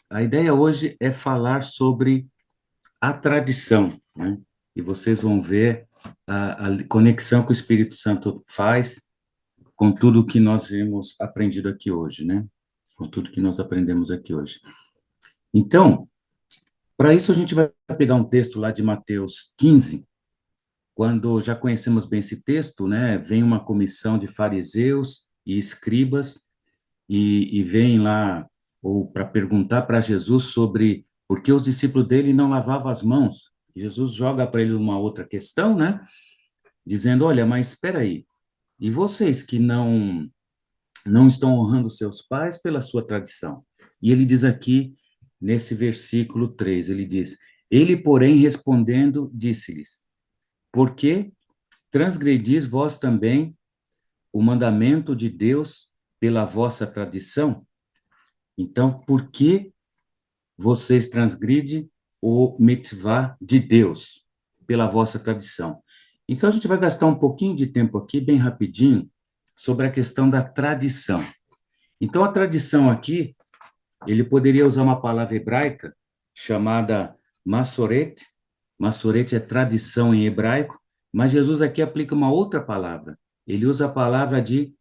A ideia hoje é falar sobre a tradição, né? E vocês vão ver a conexão que o Espírito Santo faz com tudo que nós temos aprendido aqui hoje, né? Com tudo que nós aprendemos aqui hoje. Então, para isso a gente vai pegar um texto lá de Mateus 15, quando já conhecemos bem esse texto, né? Vem uma comissão de fariseus e escribas e vem lá ou para perguntar para Jesus sobre por que os discípulos dele não lavavam as mãos. Jesus joga para ele uma outra questão, né? Dizendo, olha, mas espera aí, e vocês que não estão honrando seus pais pela sua tradição? E ele diz aqui, nesse versículo 3, ele diz, ele, porém, respondendo, disse-lhes, por que transgredis vós também o mandamento de Deus pela vossa tradição? Então, por que vocês transgridem o mitzvah de Deus pela vossa tradição? Então, a gente vai gastar um pouquinho de tempo aqui, bem rapidinho, sobre a questão da tradição. Então, a tradição aqui, ele poderia usar uma palavra hebraica chamada masoret. Masoret é tradição em hebraico, mas Jesus aqui aplica uma outra palavra. Ele usa a palavra de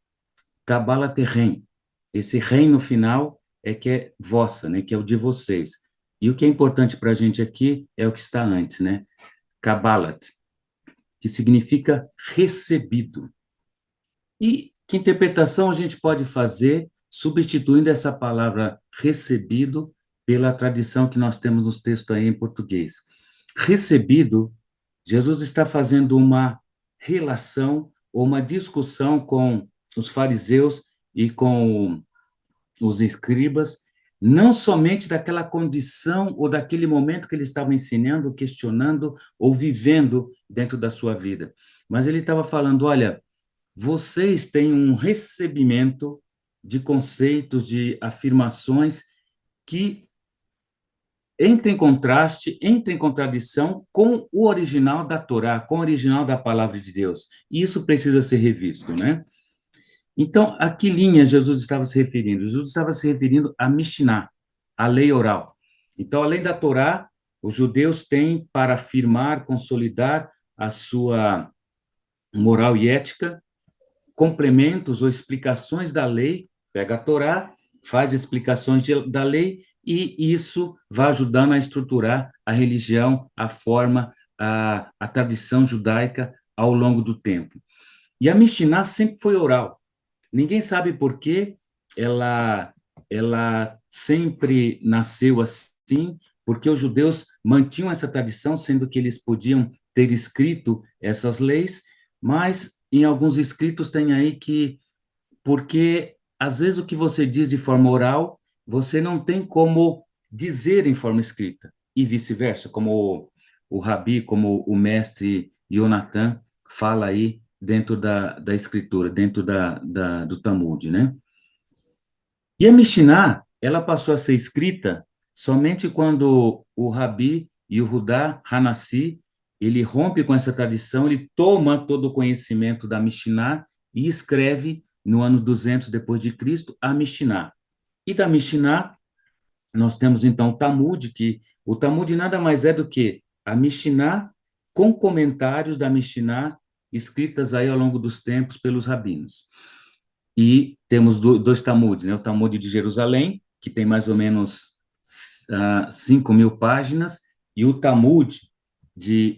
Kabbalah Terren. Esse rei no final é que é vossa, né? Que é o de vocês. E o que é importante para a gente aqui é o que está antes, né? Kabbalat, que significa recebido. E que interpretação a gente pode fazer substituindo essa palavra recebido pela tradição que nós temos nos textos aí em português? Recebido, Jesus está fazendo uma relação ou uma discussão com os fariseus e com os escribas, não somente daquela condição ou daquele momento que ele estava ensinando, questionando ou vivendo dentro da sua vida, mas ele estava falando, olha, vocês têm um recebimento de conceitos, de afirmações que entra em contraste, entra em contradição com o original da Torá, com o original da palavra de Deus. E isso precisa ser revisto, né? Então, a que linha Jesus estava se referindo? Jesus estava se referindo à Mishnah, à lei oral. Então, além da Torá, os judeus têm para afirmar, consolidar a sua moral e ética, complementos ou explicações da lei, pega a Torá, faz explicações da lei, e isso vai ajudando a estruturar a religião, a forma, a tradição judaica ao longo do tempo. E a Mishnah sempre foi oral. Ninguém sabe por que ela, ela sempre nasceu assim, porque os judeus mantinham essa tradição, sendo que eles podiam ter escrito essas leis, mas em alguns escritos tem aí que, porque às vezes o que você diz de forma oral, você não tem como dizer em forma escrita, e vice-versa, como o Rabi, como o mestre Yonatan fala aí dentro da escritura, dentro do Talmud, né? E a Mishnah, ela passou a ser escrita somente quando o Rabi Yehuda Hanassi, ele rompe com essa tradição, ele toma todo o conhecimento da Mishnah e escreve no ano 200 depois de Cristo a Mishnah. E da Mishnah nós temos então o Talmud, que o Talmud nada mais é do que a Mishnah com comentários da Mishnah escritas aí ao longo dos tempos pelos rabinos. E temos dois Talmudes, né? O Talmud de Jerusalém, que tem mais ou menos 5.000 páginas, e o Talmud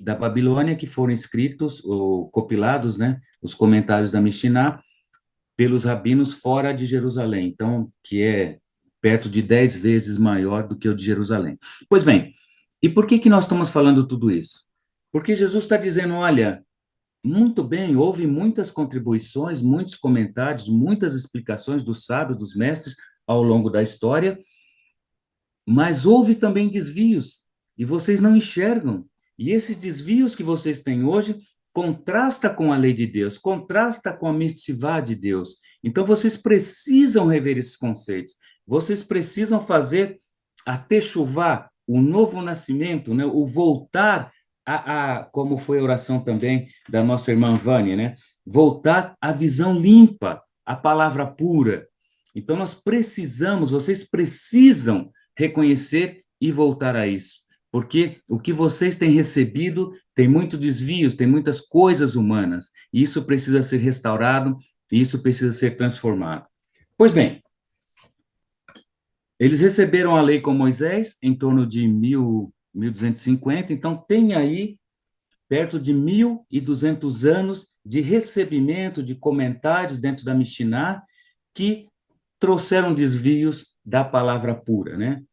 da Babilônia, que foram escritos ou compilados, né? Os comentários da Mishnah pelos rabinos fora de Jerusalém, então, que é perto de 10 vezes maior do que o de Jerusalém. Pois bem, e por que nós estamos falando tudo isso? Porque Jesus está dizendo, olha, muito bem, houve muitas contribuições, muitos comentários, muitas explicações dos sábios, dos mestres ao longo da história, mas houve também desvios, e vocês não enxergam. E esses desvios que vocês têm hoje contrasta com a lei de Deus, contrasta com a mitzvah de Deus. Então vocês precisam rever esses conceitos. Vocês precisam fazer a techuvá, o novo nascimento, né? O voltar como foi a oração também da nossa irmã Vânia, né? Voltar à visão limpa, à palavra pura. Então nós precisamos, vocês precisam reconhecer e voltar a isso. Porque o que vocês têm recebido tem muitos desvios, tem muitas coisas humanas, e isso precisa ser restaurado, e isso precisa ser transformado. Pois bem, eles receberam a lei com Moisés em torno de 1250, então tem aí perto de 1.200 anos de recebimento de comentários dentro da Mishiná que trouxeram desvios da palavra pura, né?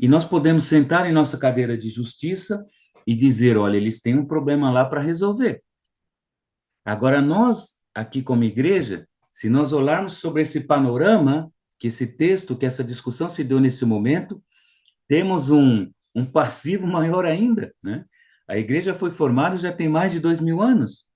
E nós podemos sentar em nossa cadeira de justiça e dizer, olha, eles têm um problema lá para resolver. Agora, nós, aqui como igreja, se nós olharmos sobre esse panorama, que esse texto, que essa discussão se deu nesse momento, temos um passivo maior ainda, né? A igreja foi formada já tem mais de 2.000 anos.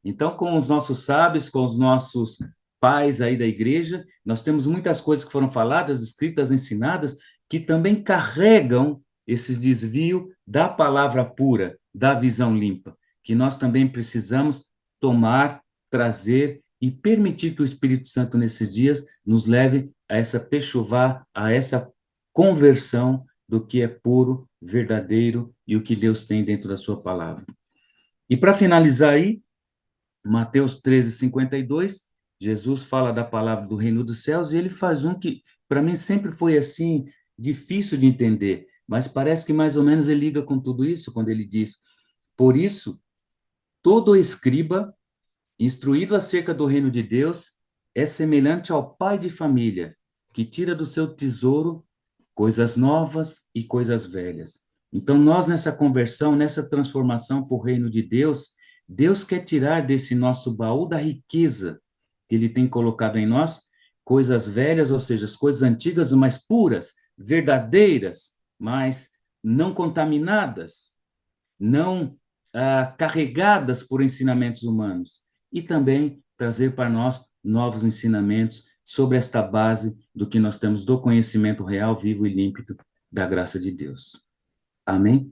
Então, com os nossos sábios, com os nossos pais aí da igreja, nós temos muitas coisas que foram faladas, escritas, ensinadas, que também carregam esse desvio da palavra pura, da visão limpa, que nós também precisamos tomar, trazer e permitir que o Espírito Santo, nesses dias, nos leve a essa techuvá, a essa conversão do que é puro, verdadeiro e o que Deus tem dentro da sua palavra. E para finalizar aí, Mateus 13:52, Jesus fala da palavra do reino dos céus e ele faz um que, para mim, sempre foi assim, difícil de entender, mas parece que mais ou menos ele liga com tudo isso, quando ele diz: por isso, todo escriba, instruído acerca do reino de Deus, é semelhante ao pai de família, que tira do seu tesouro coisas novas e coisas velhas. Então, nós, nessa conversão, nessa transformação para o reino de Deus, Deus quer tirar desse nosso baú da riqueza que Ele tem colocado em nós, coisas velhas, ou seja, as coisas antigas, mas puras, verdadeiras, mas não contaminadas, não carregadas por ensinamentos humanos. E também trazer para nós novos ensinamentos sobre esta base do que nós temos do conhecimento real, vivo e límpido da graça de Deus. Amém?